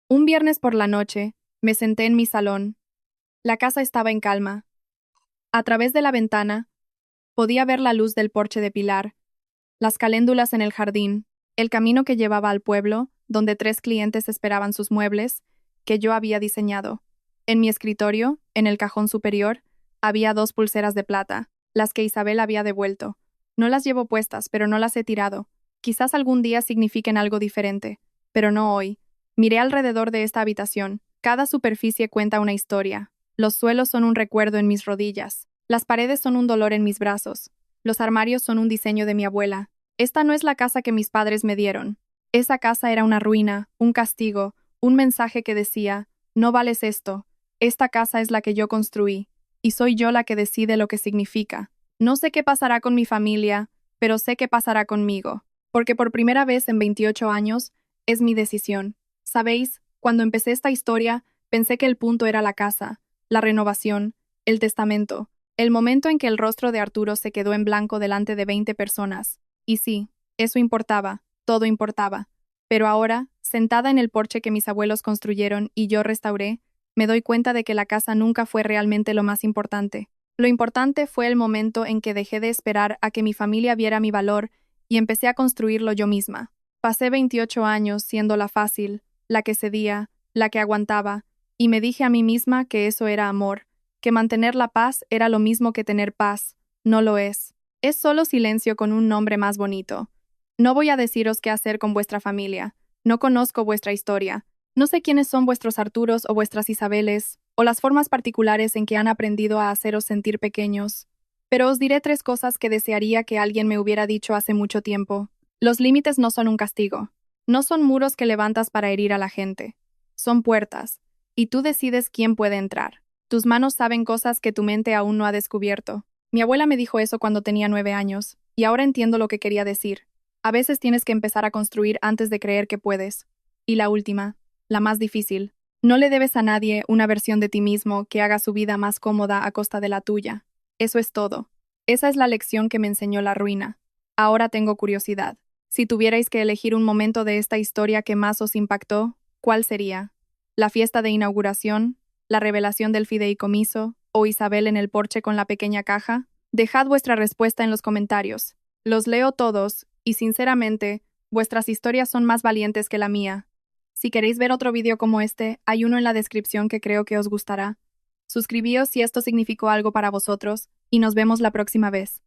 Un viernes por la noche, me senté en mi salón. La casa estaba en calma. A través de la ventana, podía ver la luz del porche de Pilar, las caléndulas en el jardín, el camino que llevaba al pueblo, donde 3 clientes esperaban sus muebles, que yo había diseñado. En mi escritorio, en el cajón superior, había 2 pulseras de plata, las que Isabel había devuelto. No las llevo puestas, pero no las he tirado. Quizás algún día signifiquen algo diferente, pero no hoy. Miré alrededor de esta habitación. Cada superficie cuenta una historia. Los suelos son un recuerdo en mis rodillas. Las paredes son un dolor en mis brazos. Los armarios son un diseño de mi abuela. Esta no es la casa que mis padres me dieron. Esa casa era una ruina, un castigo, un mensaje que decía, no vales esto. Esta casa es la que yo construí, y soy yo la que decide lo que significa. No sé qué pasará con mi familia, pero sé qué pasará conmigo, porque por primera vez en 28 años, es mi decisión. ¿Sabéis? Cuando empecé esta historia, pensé que el punto era la casa, la renovación, el testamento, el momento en que el rostro de Arturo se quedó en blanco delante de 20 personas. Y sí, eso importaba, todo importaba. Pero ahora, sentada en el porche que mis abuelos construyeron y yo restauré, me doy cuenta de que la casa nunca fue realmente lo más importante. Lo importante fue el momento en que dejé de esperar a que mi familia viera mi valor y empecé a construirlo yo misma. Pasé 28 años siendo la fácil, la que cedía, la que aguantaba, y me dije a mí misma que eso era amor, que mantener la paz era lo mismo que tener paz. No lo es. Es solo silencio con un nombre más bonito. No voy a deciros qué hacer con vuestra familia. No conozco vuestra historia. No sé quiénes son vuestros Arturos o vuestras Isabeles, o las formas particulares en que han aprendido a haceros sentir pequeños. Pero os diré 3 cosas que desearía que alguien me hubiera dicho hace mucho tiempo. Los límites no son un castigo. No son muros que levantas para herir a la gente. Son puertas. Y tú decides quién puede entrar. Tus manos saben cosas que tu mente aún no ha descubierto. Mi abuela me dijo eso cuando tenía 9 años, y ahora entiendo lo que quería decir. A veces tienes que empezar a construir antes de creer que puedes. Y la última, la más difícil. No le debes a nadie una versión de ti mismo que haga su vida más cómoda a costa de la tuya. Eso es todo. Esa es la lección que me enseñó la ruina. Ahora tengo curiosidad. Si tuvierais que elegir un momento de esta historia que más os impactó, ¿cuál sería? ¿La fiesta de inauguración? ¿La revelación del fideicomiso? ¿O Isabel en el porche con la pequeña caja? Dejad vuestra respuesta en los comentarios. Los leo todos, y sinceramente, vuestras historias son más valientes que la mía. Si queréis ver otro vídeo como este, hay uno en la descripción que creo que os gustará. Suscribíos si esto significó algo para vosotros, y nos vemos la próxima vez.